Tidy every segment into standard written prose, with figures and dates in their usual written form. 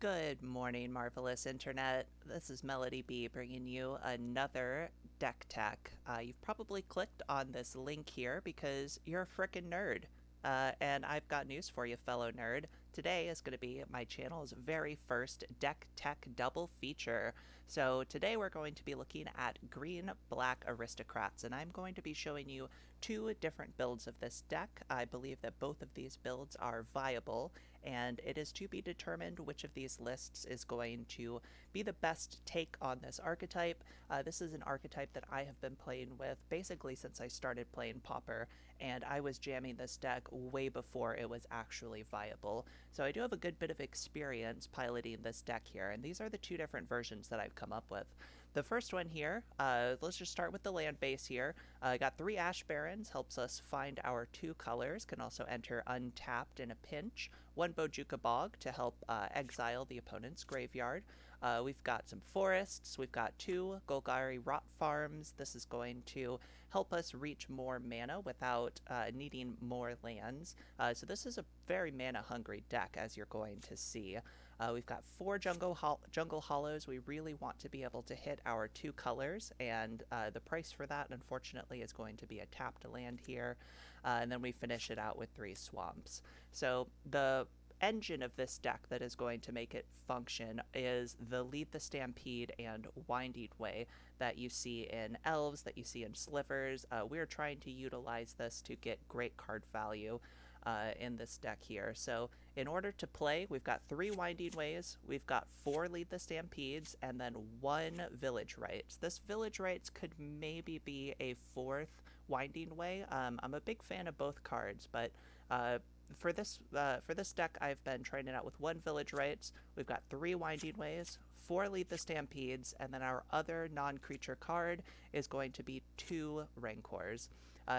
Good morning, Marvelous Internet. This is Melody B bringing you another deck tech. You've probably clicked on this link here because you're a frickin' nerd. And I've got news for you, fellow nerd. Today is going to be my channel's very first deck tech double feature. So today we're going to be looking at green-black Aristocrats, and I'm going to be showing you two different builds of this deck. I believe that both of these builds are viable, and it is to be determined which of these lists is going to be the best take on this archetype. This is an archetype that I have been playing with basically since I started playing Pauper, and I was jamming this deck way before it was actually viable. So I do have a good bit of experience piloting this deck here, and these are the two different versions that I've come up with. The first one here, let's just start with the land base here. I got 3 Ash Barrens, helps us find our 2 colors, can also enter untapped in a pinch. 1 Bojuka Bog to help exile the opponent's graveyard. We've got some forests, we've got 2 Golgari Rot Farms. This is going to help us reach more mana without needing more lands. So this is a very mana hungry deck, as you're going to see. We've got 4 jungle hollows. We really want to be able to hit our 2 colors, and the price for that, unfortunately, is going to be a tapped land here. And then we finish it out with 3 swamps. So the engine of this deck that is going to make it function is the Lead the Stampede and Winding Way that you see in Elves, that you see in Slivers. We're trying to utilize this to get great card value in this deck here. So in order to play, we've got 3 Winding Ways, we've got 4 Lead the Stampedes, and then 1 Village Rites. This Village Rites could maybe be a 4th Winding Way. I'm a big fan of both cards, but for this deck, I've been trying it out with 1 Village Rites. We've got 3 Winding Ways, 4 Lead the Stampedes, and then our other non-creature card is going to be 2 Rancors.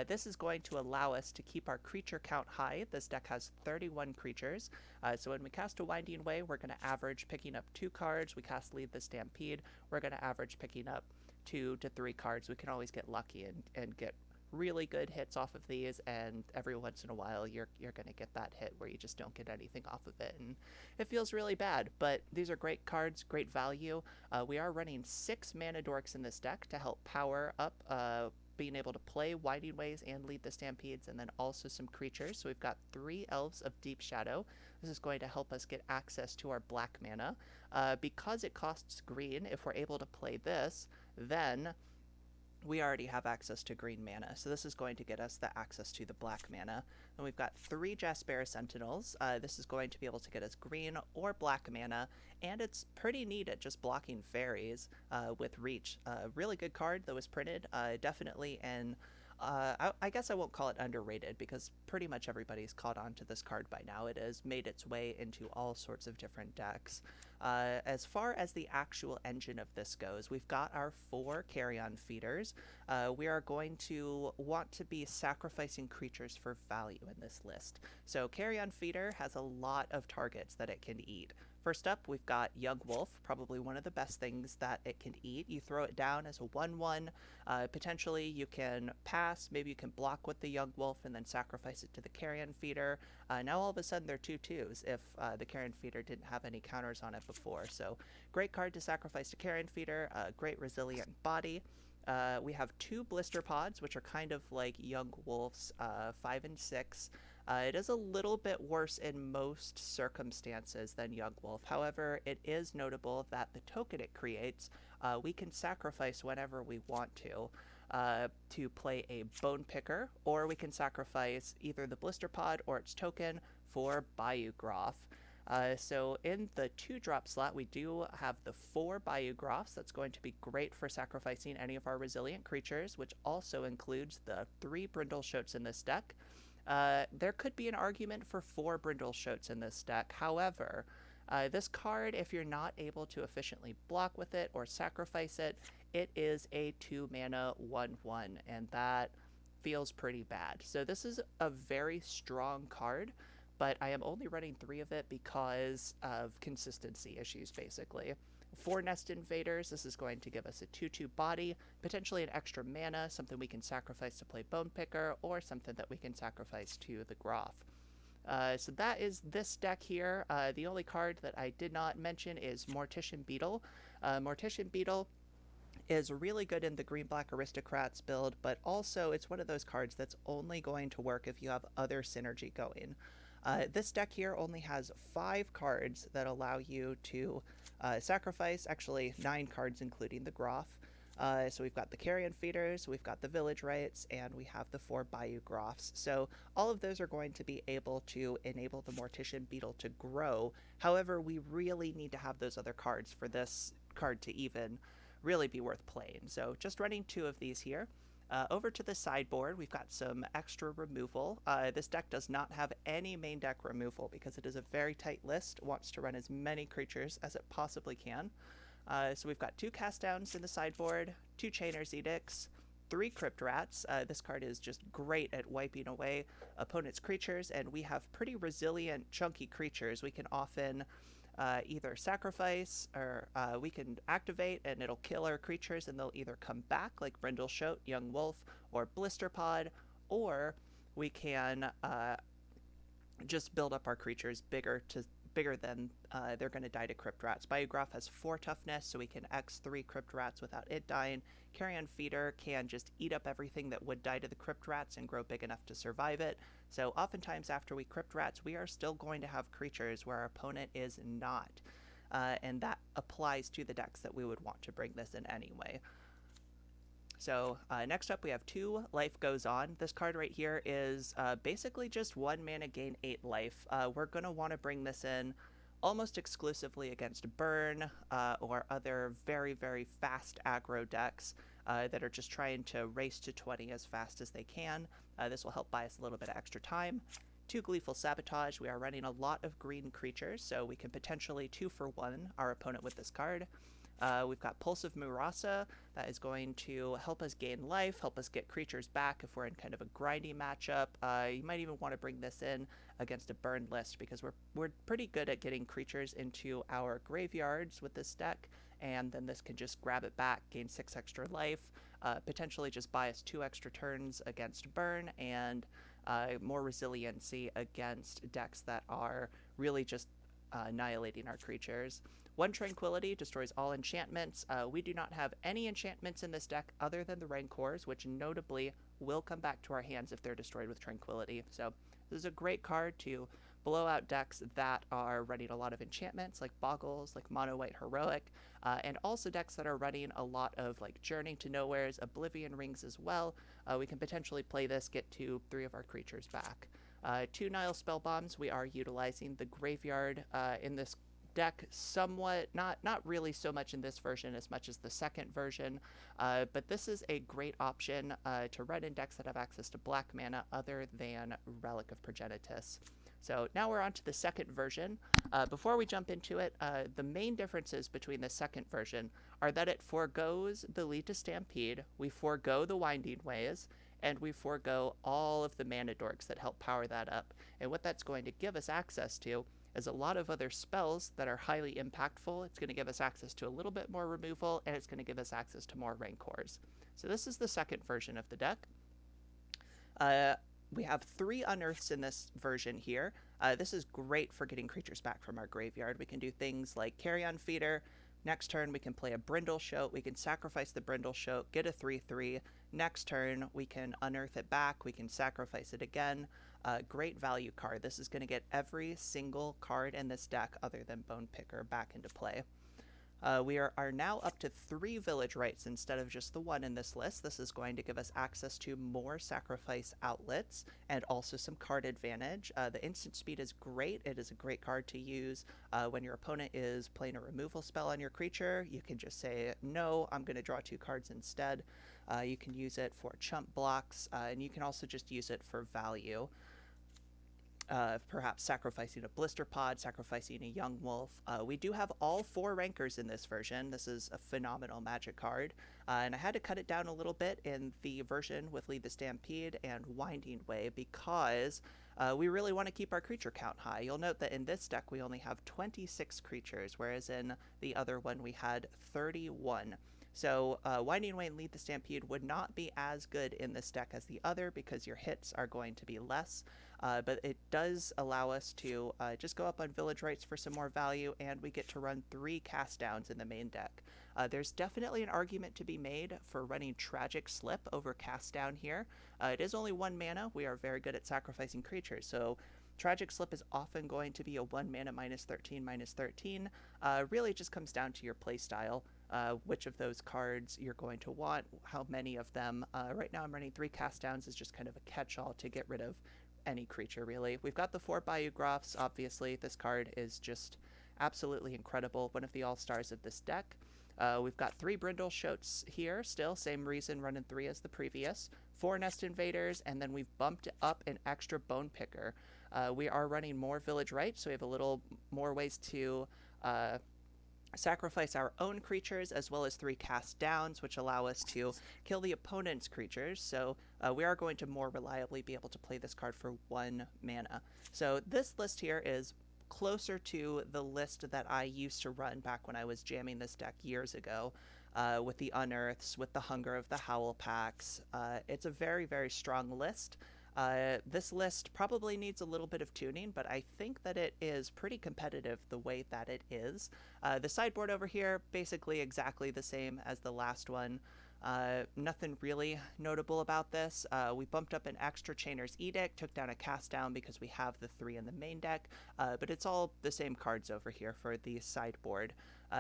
This is going to allow us to keep our creature count high. This deck has 31 creatures, so when we cast a Winding Way, we're going to average picking up 2 cards. We cast Lead the Stampede, we're going to average picking up 2 to 3 cards. We can always get lucky and get really good hits off of these, and every once in a while you're going to get that hit where you just don't get anything off of it, and it feels really bad. But these are great cards, great value. We are running 6 mana dorks in this deck to help power up being able to play Winding Ways and Lead the Stampedes, and then also some creatures. So we've got 3 Elves of Deep Shadow. This is going to help us get access to our black mana. Because it costs green, if we're able to play this, then we already have access to green mana, so this is going to get us the access to the black mana. And we've got 3 Jaspera Sentinels. This is going to be able to get us green or black mana, and it's pretty neat at just blocking fairies with Reach. Really good card that was printed, definitely, and I guess I won't call it underrated because pretty much everybody's caught on to this card by now. It has made its way into all sorts of different decks. As far as the actual engine of this goes, we've got our 4 Carrion Feeders. We are going to want to be sacrificing creatures for value in this list. So Carrion Feeder has a lot of targets that it can eat. First up, we've got Young Wolf, probably one of the best things that it can eat. You throw it down as a 1/1. Potentially you can pass, maybe you can block with the Young Wolf and then sacrifice it to the Carrion Feeder. Now all of a sudden they're 2/2s if the Carrion Feeder didn't have any counters on it before. So great card to sacrifice to Carrion Feeder, great resilient body. We have 2 Blisterpods, which are kind of like Young Wolf's 5 and 6. It is a little bit worse in most circumstances than Young Wolf. However, it is notable that the token it creates, we can sacrifice whenever we want to play a Bone Picker, or we can sacrifice either the Blisterpod or its token for Bayou Groff. So in the 2-drop slot, we do have the 4 Bayou Groffs. That's going to be great for sacrificing any of our resilient creatures, which also includes the 3 Brindle Shoats in this deck. There could be an argument for 4 Brindle Shoats in this deck. However, this card, if you're not able to efficiently block with it or sacrifice it, it is a 2 mana 1/1, and that feels pretty bad. So this is a very strong card, but I am only running 3 of it because of consistency issues, basically. 4 Nest Invaders, this is going to give us a 2/2 body, potentially an extra mana, something we can sacrifice to play Bone Picker, or something that we can sacrifice to the Groff. So that is this deck here. The only card that I did not mention is Mortician Beetle. Mortician Beetle is really good in the green-black Aristocrats build, but also it's one of those cards that's only going to work if you have other synergy going. This deck here only has 5 cards that allow you to sacrifice, actually 9 cards including the Groff. So we've got the Carrion Feeders, we've got the Village Rites, and we have the 4 Bayou Groffs. So all of those are going to be able to enable the Mortician Beetle to grow. However, we really need to have those other cards for this card to even really be worth playing. So just running 2 of these here. Over to the sideboard, we've got some extra removal. This deck does not have any main deck removal because it is a very tight list. It wants to run as many creatures as it possibly can. So we've got 2 cast downs in the sideboard, 2 Chainer's Edicts, 3 Crypt Rats. This card is just great at wiping away opponent's creatures, and we have pretty resilient, chunky creatures. We can often either sacrifice or we can activate and it'll kill our creatures and they'll either come back like Brindle Shoat, Young Wolf, or Blisterpod, or we can just build up our creatures bigger than they're going to die to Crypt Rats. Bayou Groff has 4 toughness, so we can X 3 Crypt Rats without it dying. Carrion Feeder can just eat up everything that would die to the Crypt Rats and grow big enough to survive it. So oftentimes after we Crypt Rats, we are still going to have creatures where our opponent is not. And that applies to the decks that we would want to bring this in anyway. So next up we have 2 Life Goes On. This card right here is basically just 1 mana gain 8 life. We're going to want to bring this in almost exclusively against Burn or other very, very fast aggro decks that are just trying to race to 20 as fast as they can. This will help buy us a little bit of extra time. 2 Gleeful Sabotage. We are running a lot of green creatures, so we can potentially 2-for-1 our opponent with this card. We've got Pulse of Murasa. That is going to help us gain life, help us get creatures back if we're in kind of a grindy matchup. You might even want to bring this in against a burn list because we're pretty good at getting creatures into our graveyards with this deck, and then this can just grab it back, gain 6 extra life, potentially just buy us 2 extra turns against burn, and more resiliency against decks that are really just annihilating our creatures. 1 Tranquility destroys all enchantments. We do not have any enchantments in this deck other than the Rancors, which notably will come back to our hands if they're destroyed with Tranquility. So this is a great card to blow out decks that are running a lot of enchantments like Boggles, like Mono White Heroic, and also decks that are running a lot of like Journey to Nowheres, Oblivion Rings as well. We can potentially play this, get 3 of our creatures back. 2 Nihil Spellbombs. We are utilizing the graveyard in this deck somewhat, not really so much in this version as much as the second version, but this is a great option to run in decks that have access to black mana other than Relic of Progenitus. So now we're on to the second version. Before we jump into it, the main differences between the second version are that it forgoes the Lead the Stampede, we forego the Winding Ways, and we forego all of the mana dorks that help power that up. And what that's going to give us access to is a lot of other spells that are highly impactful. It's going to give us access to a little bit more removal, and it's going to give us access to more Rancors. So this is the second version of the deck. We have 3 Unearths in this version here. This is great for getting creatures back from our graveyard. We can do things like Carrion Feeder. Next turn, we can play a Brindle Shoat. We can sacrifice the Brindle Shoat, get a 3/3. Next turn, we can unearth it back. We can sacrifice it again. Great value card. This is going to get every single card in this deck other than Bone Picker back into play. We are now up to 3 Village Rites instead of just the 1 in this list. This is going to give us access to more sacrifice outlets and also some card advantage. The instant speed is great. It is a great card to use when your opponent is playing a removal spell on your creature. You can just say, no, I'm going to draw 2 cards instead. You can use it for chump blocks, and you can also just use it for value. Perhaps sacrificing a Blisterpod, sacrificing a Young Wolf. We do have all 4 Rancors in this version. This is a phenomenal Magic card, and I had to cut it down a little bit in the version with Lead the Stampede and Winding Way because we really want to keep our creature count high. You'll note that in this deck we only have 26 creatures, whereas in the other one we had 31. So Winding Way and Lead the Stampede would not be as good in this deck as the other because your hits are going to be less. But it does allow us to just go up on Village Rites for some more value, and we get to run 3 cast downs in the main deck. There's definitely an argument to be made for running Tragic Slip over cast down here. It is only 1 mana. We are very good at sacrificing creatures, so Tragic Slip is often going to be a 1 mana -13/-13. Really just comes down to your playstyle, which of those cards you're going to want, how many of them. Right now I'm running 3 cast downs as just kind of a catch-all to get rid of any creature, really. We've got the 4 Bayou Groffs, obviously. This card is just absolutely incredible, one of the all-stars of this deck. We've got 3 Brindle Shoats here, still, same reason, running 3 as the previous. 4 Nest Invaders, and then we've bumped up an extra Bone Picker. We are running more Village Rites, so we have a little more ways to sacrifice our own creatures, as well as 3 cast downs, which allow us to kill the opponent's creatures. So we are going to more reliably be able to play this card for 1 mana. So this list here is closer to the list that I used to run back when I was jamming this deck years ago, with the Unearths, with the Hunger of the Howlpacks. It's a very, very strong list. This list probably needs a little bit of tuning, but I think that it is pretty competitive the way that it is. The sideboard over here, basically exactly the same as the last one. Nothing really notable about this. We bumped up an extra Chainer's Edict, took down a cast down because we have the 3 in the main deck, but it's all the same cards over here for the sideboard.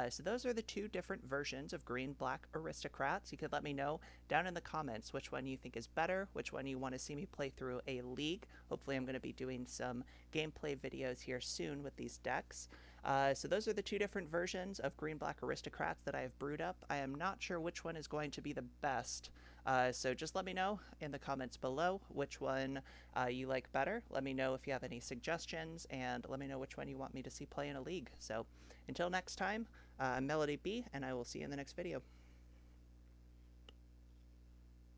So those are the 2 different versions of Green-Black Aristocrats. You could let me know down in the comments which one you think is better, which one you want to see me play through a league. Hopefully I'm going to be doing some gameplay videos here soon with these decks. So those are the 2 different versions of Green-Black Aristocrats that I have brewed up. I am not sure which one is going to be the best, so just let me know in the comments below which one you like better. Let me know if you have any suggestions, and let me know which one you want me to see play in a league. So until next time, I'm Melody B, and I will see you in the next video.